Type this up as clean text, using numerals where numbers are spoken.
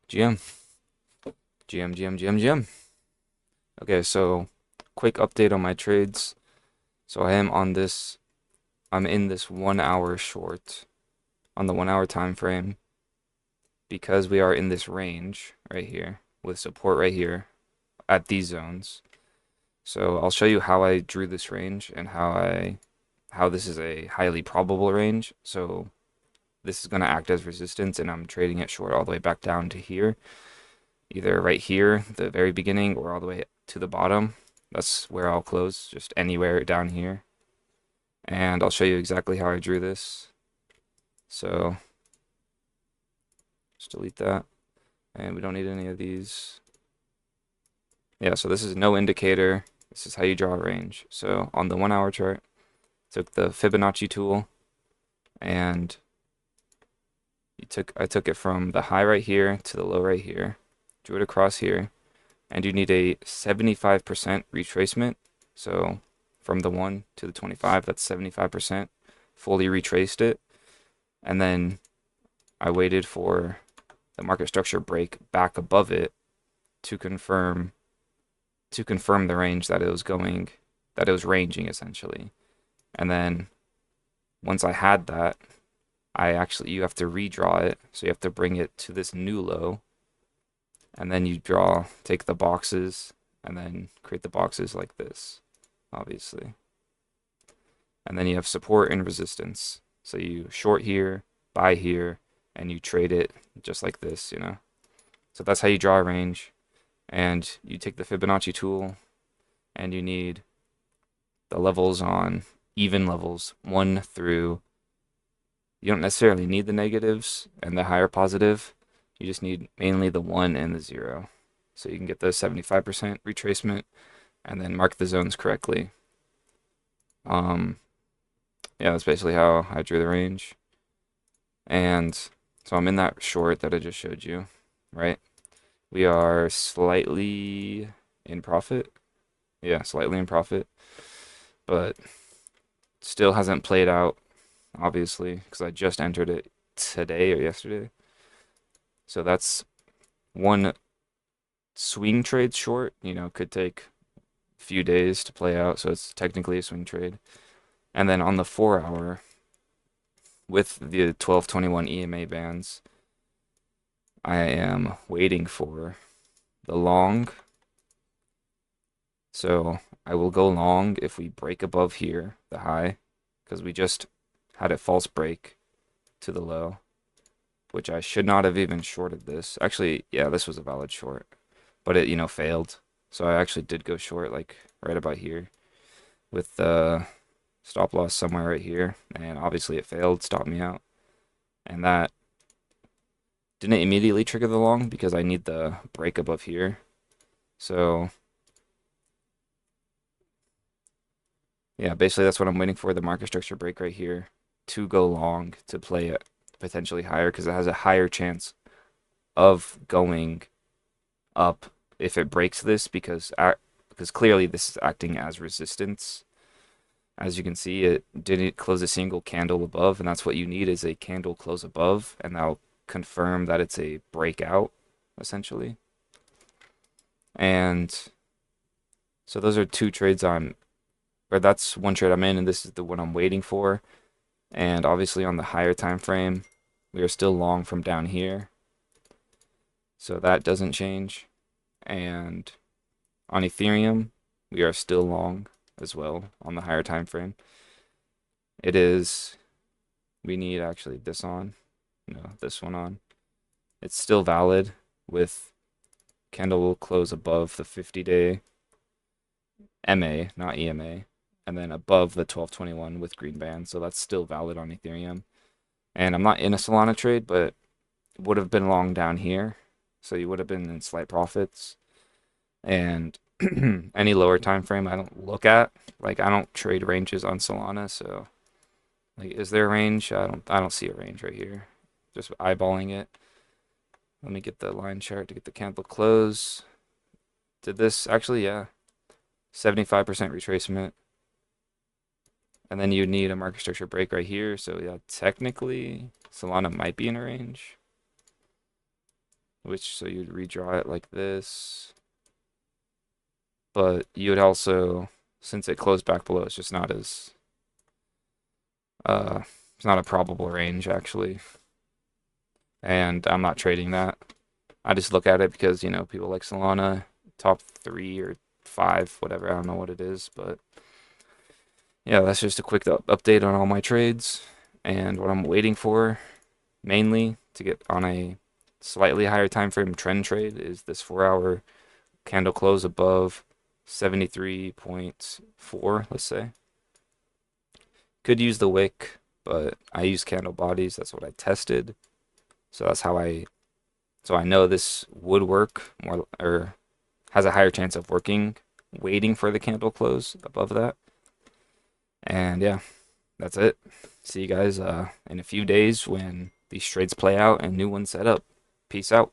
GM, GM. Okay, so quick update on my trades. So I'm in this 1 hour short on the 1 hour time frame because we are in this range right here with support right here at these zones. So I'll show you how I drew this range and how this is a highly probable range. So this is going to act as resistance and I'm trading it short all the way back down to here, either right here, the very beginning, or all the way to the bottom. That's where I'll close, just anywhere down here. And I'll show you exactly how I drew this. So just delete that. And we don't need any of these. Yeah, so this is no indicator. This is how you draw a range. So on the 1 hour chart, took the Fibonacci tool and I took it from the high right here to the low right here, drew it across here, and you need a 75% retracement. So from the 1 to the 25, that's 75%. Fully retraced it. And then I waited for the market structure break back above it to confirm the range that it was ranging essentially. And then once I had that, you have to redraw it. So you have to bring it to this new low. And then you take the boxes and then create the boxes like this, obviously. And then you have support and resistance. So you short here, buy here, and you trade it just like this. So that's how you draw a range. And you take the Fibonacci tool and you need the levels on even levels 1 through, you don't necessarily need the negatives and the higher positive. You just need mainly the 1 and the 0. So you can get the 75% retracement and then mark the zones correctly. Yeah, that's basically how I drew the range. And so I'm in that short that I just showed you, right? We are slightly in profit. Yeah, slightly in profit, but still hasn't played out, obviously, because I just entered it today or yesterday. So that's one swing trade short, could take a few days to play out, so it's technically a swing trade. And then on the 4 hour, with the 1221 EMA bands, I am waiting for the long. So I will go long if we break above here, the high, because we just had a false break to the low, which I should not have even shorted this. Actually, yeah, this was a valid short, but it failed. So I actually did go short, like right about here, with the stop loss somewhere right here, and obviously it failed, stopped me out. And that didn't immediately trigger the long because I need the break above here. So yeah, basically that's what I'm waiting for, the market structure break right here to go long to play it potentially higher because it has a higher chance of going up if it breaks this because clearly this is acting as resistance. As you can see, it didn't close a single candle above, and that's what you need is a candle close above, and that'll confirm that it's a breakout, essentially. And so those are two trades or that's one trade I'm in, and this is the one I'm waiting for. And obviously on the higher time frame, we are still long from down here. So that doesn't change. And on Ethereum, we are still long as well on the higher time frame. We need actually this on. No, this one on. It's still valid with candle will close above the 50-day MA, not EMA, and then above the 1221 with green band. So that's still valid on Ethereum. And I'm not in a Solana trade, but would have been long down here. So you would have been in slight profits. And any lower time frame I don't look at. Like I don't trade ranges on Solana, so like is there a range? I don't see a range right here. Just eyeballing it. Let me get the line chart to get the candle close. Did this actually, yeah. 75% retracement. And then you need a market structure break right here. So yeah, technically Solana might be in a range. which so you'd redraw it like this. But you would also, since it closed back below, it's just not as it's not a probable range actually. And I'm not trading that. I just look at it because, people like Solana, top 3 or 5, whatever, I don't know what it is, but yeah, that's just a quick update on all my trades and what I'm waiting for mainly to get on a slightly higher time frame trend trade is this 4-hour candle close above 73.4, let's say. Could use the wick, but I use candle bodies. That's what I tested. So I know this would work more or has a higher chance of working waiting for the candle close above that. And yeah, that's it. See you guys in a few days when these trades play out and new ones set up. Peace out.